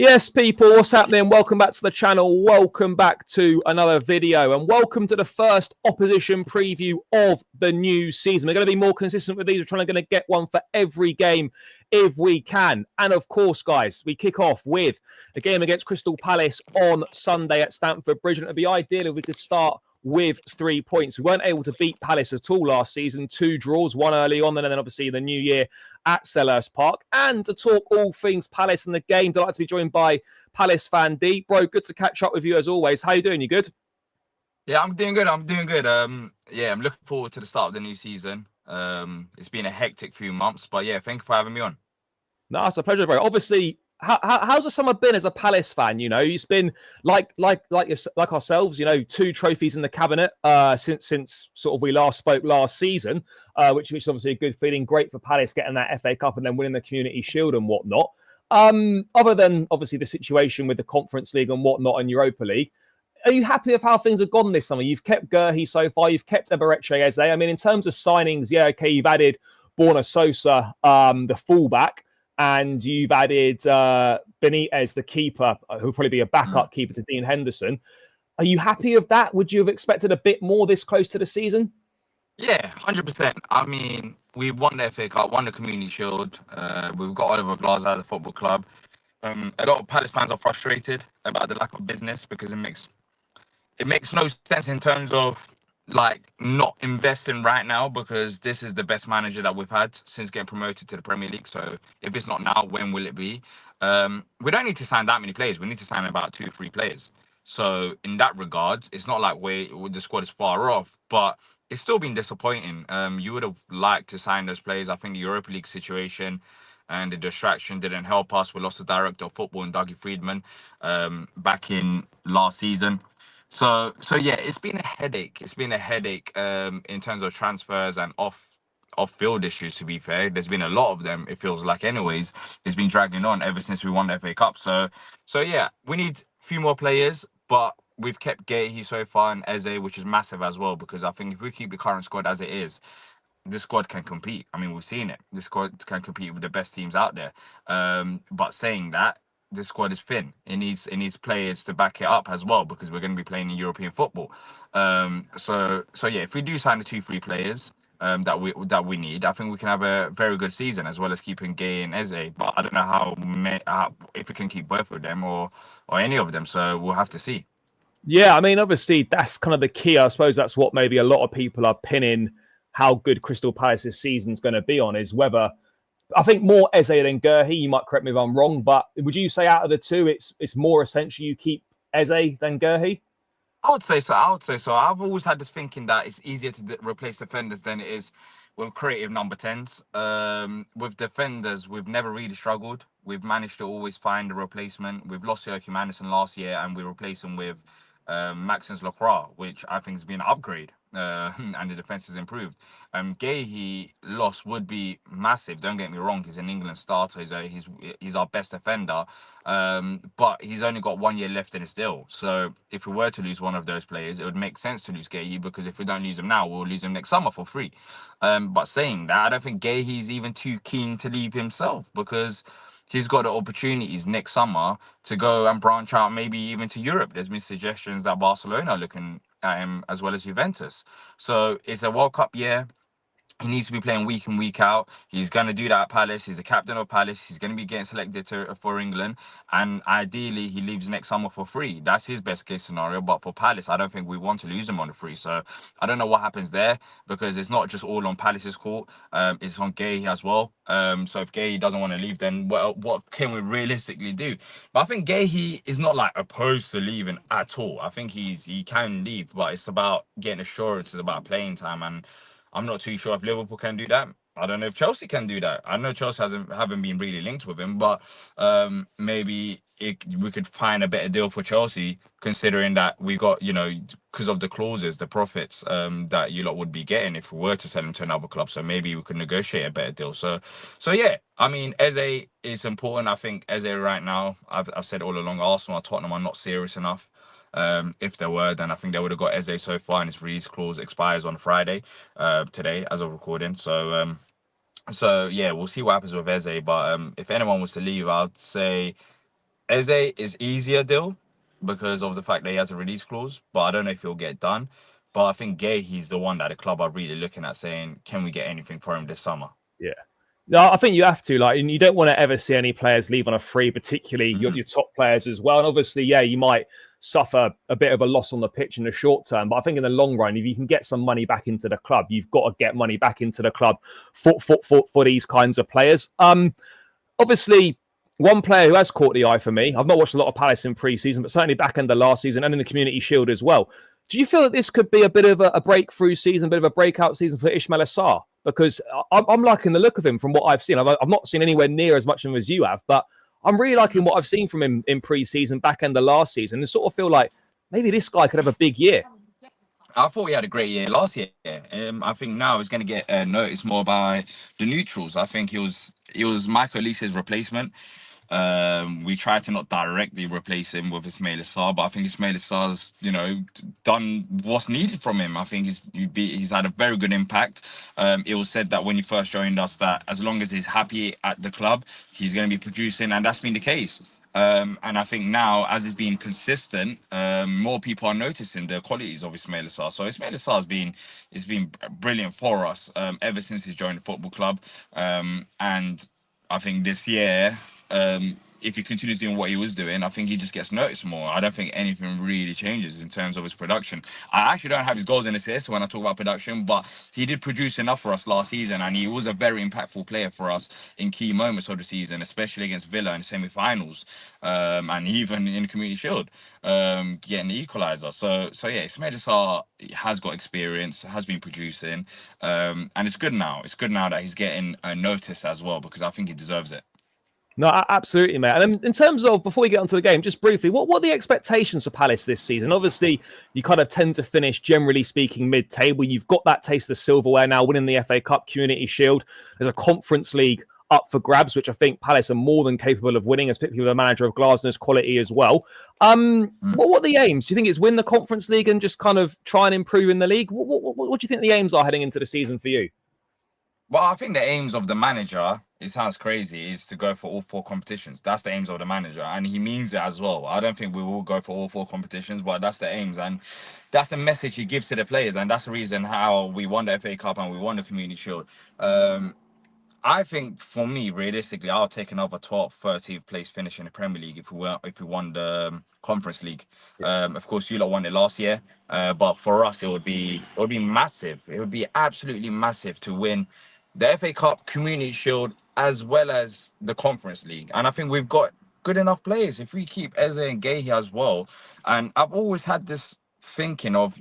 Yes, people, what's happening? Welcome back to the channel. Welcome back to another video and welcome to the first opposition preview of the new season. We're going to be more consistent with these. We're going to get one for every game if we can. And of course, guys, we kick off with the game against Crystal Palace on Sunday at Stamford Bridge. And it'd be ideal if we could start with 3 points. We weren't able to beat Palace at all last season. 2 draws, one early on, and then obviously the new year at Selhurst Park. And to talk all things Palace and the game, delighted to be joined by Palace fan D. Bro, good to catch up with you as always. How you doing? You good? Yeah, I'm doing good. Yeah, I'm looking forward to the start of the new season. It's been a hectic few months, but yeah, thank you for having me on. No, it's a pleasure, bro. Obviously, how's the summer been as a Palace fan? You know, it's been like ourselves. You know, 2 trophies in the cabinet since sort of we last spoke last season, which is obviously a good feeling. Great for Palace getting that FA Cup and then winning the Community Shield and whatnot. Other than obviously the situation with the Conference League and whatnot and Europa League, are you happy with how things have gone this summer? You've kept Gerhi so far. You've kept Eberechi Eze. I mean, in terms of signings, yeah, okay, you've added Borna Sosa, the fullback. And you've added Benitez, the keeper, who'll probably be a backup keeper to Dean Henderson. Are you happy with that? Would you have expected a bit more this close to the season? Yeah, 100%. I mean, we've won the FA Cup, won the Community Shield. We've got Oliver Glasgow at the football club. A lot of Palace fans are frustrated about the lack of business because it makes no sense in terms of like not investing right now, because this is the best manager that we've had since getting promoted to the Premier League. So if it's not now, when will it be? We don't need to sign that many players. We need to sign about 2-3 players. So in that regard, it's not like the squad is far off, but it's still been disappointing. You would have liked to sign those players. I think the Europa League situation and the distraction didn't help us. We lost the director of football in Dougie Friedman back in last season. So yeah, it's been a headache. It's been a headache in terms of transfers and off-field issues, to be fair. There's been a lot of them, it feels like anyways. It's been dragging on ever since we won the FA Cup. So yeah, we need a few more players, but we've kept Gehi so far and Eze, which is massive as well, because I think if we keep the current squad as it is, this squad can compete. I mean, we've seen it. This squad can compete with the best teams out there. But saying that, this squad is thin. It needs players to back it up as well, because we're going to be playing in European football. So yeah, if we do sign the 2-3 players that we need, I think we can have a very good season, as well as keeping Gay and Eze. But I don't know how if we can keep both of them or any of them. So we'll have to see. Yeah, I mean, obviously that's kind of the key. I suppose that's what maybe a lot of people are pinning how good Crystal Palace's season's going to be on, is whether, I think, more Eze than Gerhi. You might correct me if I'm wrong, but would you say out of the two, it's more essential you keep Eze than Gerhi? I would say so. I've always had this thinking that it's easier to replace defenders than it is with creative number 10s. With defenders, we've never really struggled. We've managed to always find a replacement. We've lost Joachim Andersen last year, and we replaced him with Maxence Lacroix, which I think has been an upgrade. And the defense has improved. Gehi loss would be massive. Don't get me wrong; he's an England starter. He's our best defender, but he's only got 1 year left in his deal. So if we were to lose one of those players, it would make sense to lose Gehi, because if we don't lose him now, we'll lose him next summer for free. But saying that, I don't think Gehi's even too keen to leave himself, because he's got the opportunities next summer to go and branch out, maybe even to Europe. There's been suggestions that Barcelona are looking at him, as well as Juventus. So it's a World Cup year. He needs to be playing week in, week out. He's going to do that at Palace. He's the captain of Palace. He's going to be getting selected for England. And ideally, he leaves next summer for free. That's his best case scenario. But for Palace, I don't think we want to lose him on the free. So I don't know what happens there, because it's not just all on Palace's court. It's on Gay as well. So if Gay doesn't want to leave, then what can we realistically do? But I think Gay is not like opposed to leaving at all. I think he can leave, but it's about getting assurances about playing time, and I'm not too sure if Liverpool can do that. I don't know if Chelsea can do that. I know Chelsea haven't been really linked with him, but maybe we could find a better deal for Chelsea, considering that we got, because of the clauses, the profits that you lot would be getting if we were to sell him to another club. So maybe we could negotiate a better deal. So yeah, I mean, Eze is important. I think Eze right now, I've said all along, Arsenal or Tottenham are not serious enough. If there were, then I think they would have got Eze so far, and his release clause expires on Friday, today, as of recording. So yeah, we'll see what happens with Eze. But if anyone was to leave, I'd say Eze is easier deal because of the fact that he has a release clause, but I don't know if he'll get done. But I think Gay, he's the one that the club are really looking at saying, can we get anything for him this summer? Yeah. No, I think you have to, like, and you don't want to ever see any players leave on a free, particularly your top players as well. And obviously, yeah, you might suffer a bit of a loss on the pitch in the short term, but I think in the long run, if you can get some money back into the club, you've got to get money back into the club for these kinds of players. Obviously, one player who has caught the eye for me, I've not watched a lot of Palace in pre-season, but certainly back end of last season and in the Community Shield as well. Do you feel that this could be a bit of a breakthrough season, a bit of a breakout season for Ismaila Sarr? Because I'm liking the look of him from what I've seen. I've not seen anywhere near as much of him as you have, but I'm really liking what I've seen from him in pre-season, back end of last season, and sort of feel like maybe this guy could have a big year. I thought he had a great year last year. I think now he's going to get noticed more by the neutrals. I think he was Michael Elise's replacement. We tried to not directly replace him with Ismaila Sarr, but I think Ismaila Sarr's, done what's needed from him. I think he's had a very good impact. It was said that when he first joined us that as long as he's happy at the club, he's going to be producing, and that's been the case. And I think now, as it's been consistent, more people are noticing the qualities of Ismaila Sarr. So Ismaila Sarr has been brilliant for us ever since he's joined the football club. And I think this year, if he continues doing what he was doing, I think he just gets noticed more. I don't think anything really changes in terms of his production. I actually don't have his goals and assists when I talk about production, but he did produce enough for us last season, and he was a very impactful player for us in key moments of the season, especially against Villa in the semi-finals, and even in the Community Shield, getting the equaliser. So yeah, Ismaila Sarr has got experience, has been producing, and it's good now. It's good now that he's getting noticed as well, because I think he deserves it. No, absolutely, mate. And then in terms of, before we get onto the game, just briefly, what are the expectations for Palace this season? Obviously, you kind of tend to finish, generally speaking, mid-table. You've got that taste of silverware now, winning the FA Cup, Community Shield. There's a Conference League up for grabs, which I think Palace are more than capable of winning, particularly with a manager of Glasner's quality as well. What are the aims? Do you think it's win the Conference League and just kind of try and improve in the league? What do you think the aims are heading into the season for you? Well, I think the aims of the manager, it sounds crazy, is to go for all four competitions. That's the aims of the manager, and he means it as well. I don't think we will go for all four competitions, but that's the aims, and that's the message he gives to the players, and that's the reason how we won the FA Cup and we won the Community Shield. I think for me, realistically, I'll take another 12th, 13th place finish in the Premier League if we won the Conference League. Of course, you lot won it last year, but for us, it would be massive. It would be absolutely massive to win the FA Cup, Community Shield, as well as the Conference League. And I think we've got good enough players if we keep Eze and Gay here as well. And I've always had this thinking of,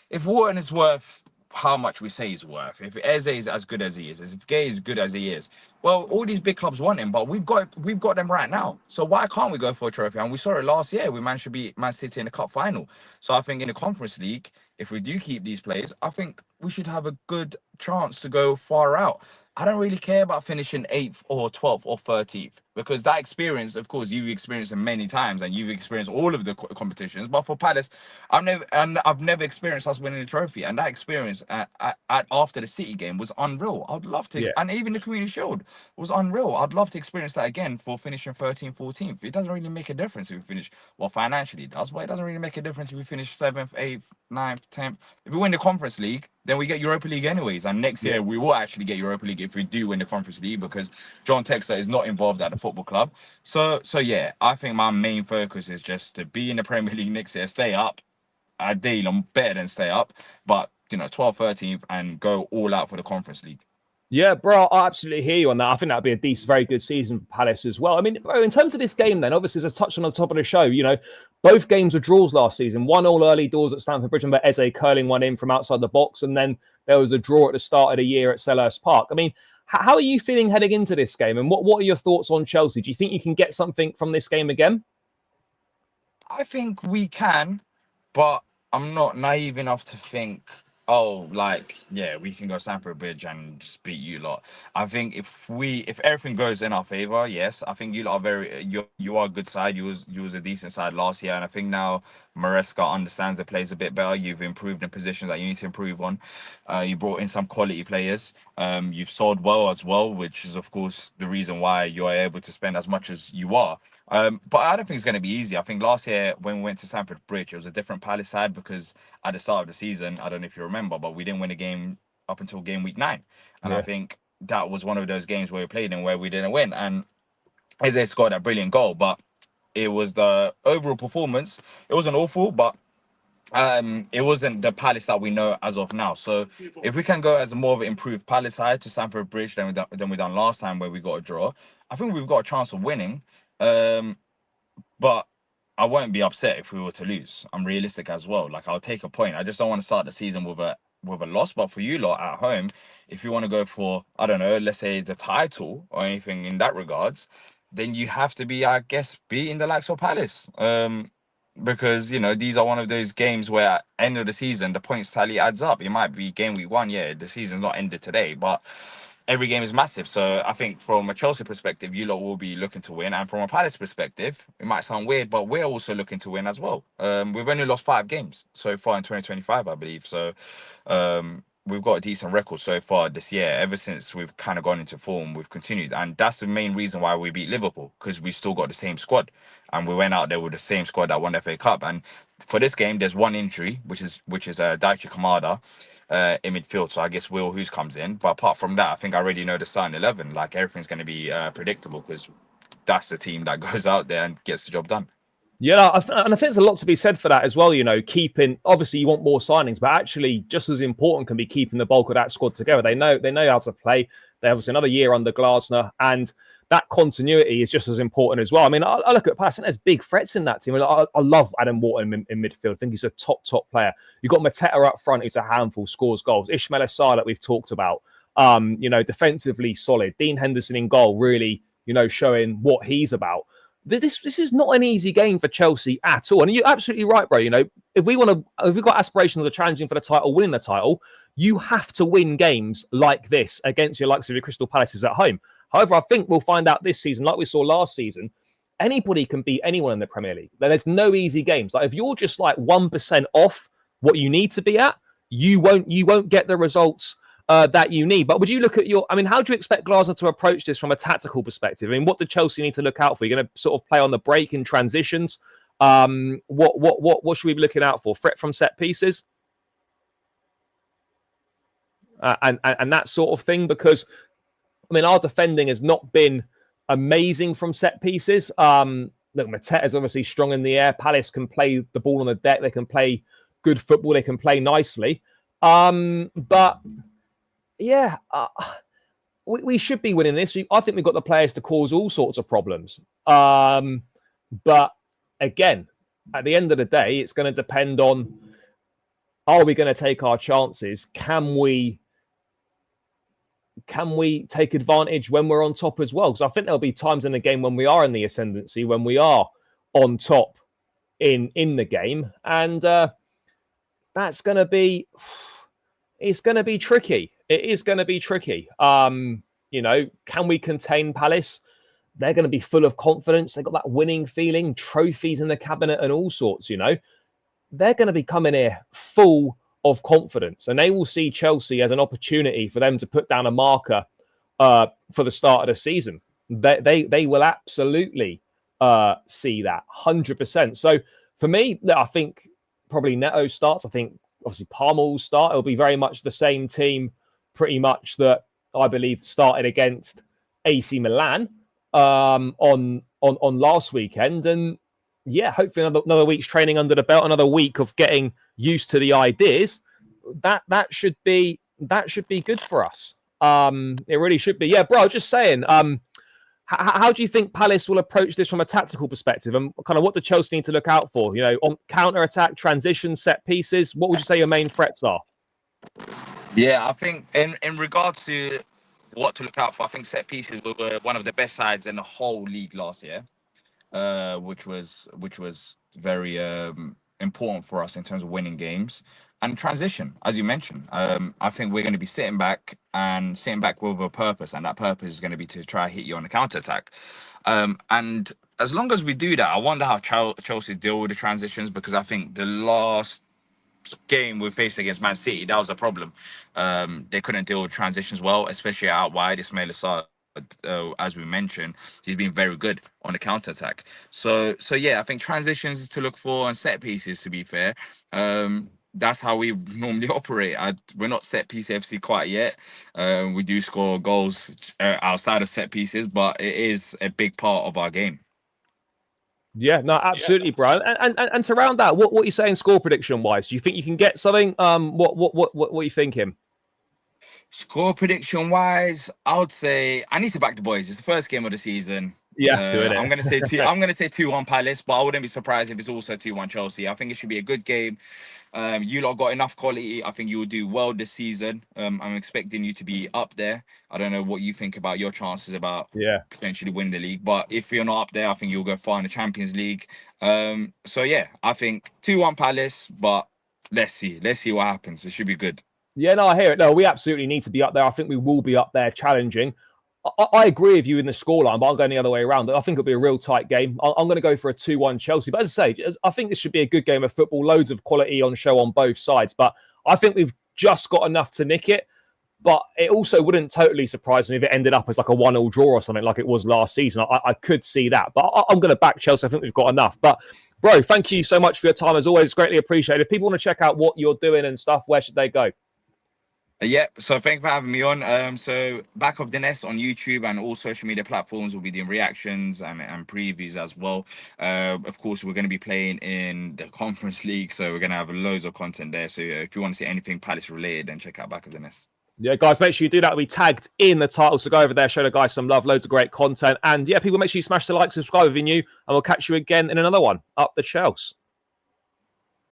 if Wharton is worth how much we say he's worth, if Eze is as good as he is, if Gay is good as he is, well, all these big clubs want him, but we've got them right now. So why can't we go for a trophy? And we saw it last year. We managed to beat Man City in the cup final. So I think in the Conference League, if we do keep these players, I think we should have a good chance to go far out. I don't really care about finishing 8th or 12th or 13th, because that experience, of course, you've experienced it many times and you've experienced all of the competitions. But for Palace, I've never experienced us winning a trophy, and that experience after the City game was unreal. I'd love to, and even the Community Shield was unreal. I'd love to experience that again for finishing 13th, 14th. It doesn't really make a difference if we finish, well, financially it does, but it doesn't really make a difference if we finish 7th, 8th, 9th, 10th. If we win the Conference League, then we get Europa League anyways. And next year we will actually get Europa League if we do win the Conference League, because John Textor is not involved at the football club. So yeah, I think my main focus is just to be in the Premier League next year, stay up. Ideally, I'm better than stay up, but 12th, 13th, and go all out for the Conference League. Yeah, bro, I absolutely hear you on that. I think that'd be a decent, very good season for Palace as well. I mean, bro, in terms of this game, then, obviously, as I touched on the top of the show, both games were draws last season. 1-1 early doors at Stamford Bridge, but Eze curling one in from outside the box, and then there was a draw at the start of the year at Selhurst Park. I mean, how are you feeling heading into this game, and what are your thoughts on Chelsea? Do you think you can get something from this game again? I think we can, but I'm not naive enough to think, we can go Stamford Bridge and just beat you lot. I think if everything goes in our favor, yes, I think you lot are you are a good side. You was a decent side last year, and I think now Maresca understands the players a bit better. You've improved in positions that you need to improve on. You brought in some quality players. You've sold well as well, which is of course the reason why you are able to spend as much as you are. But I don't think it's going to be easy. I think last year when we went to Stamford Bridge, it was a different Palace side because at the start of the season, I don't know if you remember, but we didn't win a game up until game week 9. And I Yeah. think that was one of those games where we played and where we didn't win. And Eze scored a brilliant goal, but it was the overall performance. It wasn't awful, but it wasn't the Palace that we know as of now. So if we can go as a more of an improved Palace side to Stamford Bridge than we done last time where we got a draw, I think we've got a chance of winning. But I won't be upset if we were to lose. I'm realistic as well. Like I'll take a point. I just don't want to start the season with a loss. But for you lot at home, if you want to go for, I don't know, let's say the title or anything in that regards, then you have to be, I guess, beating the likes of Palace. Because these are one of those games where at end of the season the points tally adds up. It might be game week 1, yeah, the season's not ended today, but every game is massive. So I think from a Chelsea perspective, you lot will be looking to win, and from a Palace perspective, it might sound weird, but we're also looking to win as well. We've only lost 5 games so far in 2025, I believe. So we've got a decent record so far this year. Ever since we've kind of gone into form, we've continued, and that's the main reason why we beat Liverpool, because we still got the same squad, and we went out there with the same squad that won the FA Cup. And for this game, there's one injury, which is Daichi Kamada in midfield. So I guess Will Hughes comes in. But apart from that, I think I already know the starting 11. Like everything's going to be predictable because that's the team that goes out there and gets the job done. Yeah, and I think there's a lot to be said for that as well. Keeping, obviously you want more signings, but actually just as important can be keeping the bulk of that squad together. They know how to play. They obviously another year under Glasner, and that continuity is just as important as well. I mean, I look at Palace, and there's big threats in that team. I love Adam Wharton in midfield. I think he's a top player. You've got Mateta up front, who's a handful, scores goals. Ismail Assar, that we've talked about, defensively solid. Dean Henderson in goal, really, showing what he's about. This is not an easy game for Chelsea at all. And you're absolutely right, bro. If we've got aspirations of challenging for the title, winning the title, you have to win games like this against your likes of your Crystal Palaces at home. However, I think we'll find out this season, like we saw last season, anybody can beat anyone in the Premier League. There's no easy games. Like if you're just like 1% off what you need to be at, you won't get the results that you need. But would you look at how do you expect Glasner to approach this from a tactical perspective? I mean, what do Chelsea need to look out for? You're going to sort of play on the break in transitions. What should we be looking out for? Threat from set pieces? And that sort of thing, because our defending has not been amazing from set pieces. Look, Mateta's obviously strong in the air. Palace can play the ball on the deck. They can play good football. They can play nicely. But yeah, we should be winning this. I think we've got the players to cause all sorts of problems. But again, at the end of the day, it's going to depend on, are we going to take our chances? Can we take advantage when we're on top as well? Because I think there'll be times in the game when we are in the ascendancy, when we are on top in the game. And that's going to be... It's going to be tricky. It is going to be tricky. Can we contain Palace? They're going to be full of confidence. They've got that winning feeling, trophies in the cabinet and all sorts, They're going to be coming here full of confidence, and they will see Chelsea as an opportunity for them to put down a marker for the start of the season. They will absolutely see that 100%. So for me, I think probably Neto starts. I think obviously Palmer will start. It'll be very much the same team, pretty much, that I believe started against AC Milan on last weekend. And yeah, hopefully another week's training under the belt, another week of getting used to the ideas. That should be good for us. It really should be. Yeah, bro, just saying. How do you think Palace will approach this from a tactical perspective, and kind of what do Chelsea need to look out for? On counter-attack, transition, set pieces. What would you say your main threats are? Yeah, I think in regards to what to look out for, I think set pieces were one of the best sides in the whole league last year, which was very important for us in terms of winning games. And transition, as you mentioned, I think we're going to be sitting back with a purpose, and that purpose is going to be to try hit you on the counter attack. And as long as we do that, I wonder how Chelsea deal with the transitions, because I think the last game we faced against Man City, that was the problem. They couldn't deal with transitions well, especially out wide. Ismail Assar as we mentioned, he's been very good on the counter attack. So yeah, I think transitions is to look for and set pieces. To be fair, that's how we normally operate. We're not set piece FC quite yet. We do score goals outside of set pieces, but it is a big part of our game. Yeah, no, absolutely, Brian. And to round that, what are you saying score prediction wise? Do you think you can get something? What are you thinking? Score prediction wise, I would say I need to back the boys. It's the first game of the season. You have to, I'm gonna say I'm gonna say 2-1 Palace, but I wouldn't be surprised if it's also 2-1 Chelsea. I think it should be a good game. You lot got enough quality. I think you will do well this season. I'm expecting you to be up there. I don't know what you think about your chances about potentially winning the league, but if you're not up there, I think you'll go far in the Champions League. So yeah, I think 2-1 Palace, but let's see what happens. It should be good. Yeah, no, I hear it. No, we absolutely need to be up there. I think we will be up there challenging. I agree with you in the scoreline, but I'm going the other way around. I think it'll be a real tight game. I'm going to go for a 2-1 Chelsea. But as I say, I think this should be a good game of football. Loads of quality on show on both sides. But I think we've just got enough to nick it. But it also wouldn't totally surprise me if it ended up as like a 1-1 draw or something like it was last season. I could see that. But I'm going to back Chelsea. I think we've got enough. But, bro, thank you so much for your time. As always, greatly appreciated. If people want to check out what you're doing and stuff, where should they go? Yeah, so thank you for having me on. So Back of the Nest on YouTube and all social media platforms will be doing reactions and previews as well. Of course, we're going to be playing in the Conference League, so we're going to have loads of content there. So if you want to see anything Palace related, then check out Back of the Nest. Yeah, guys, make sure you do that. We'll be tagged in the title, so go over there, show the guys some love, loads of great content. And yeah, people, make sure you smash the like, subscribe if you're new, and we'll catch you again in another one. Up the Chelsea.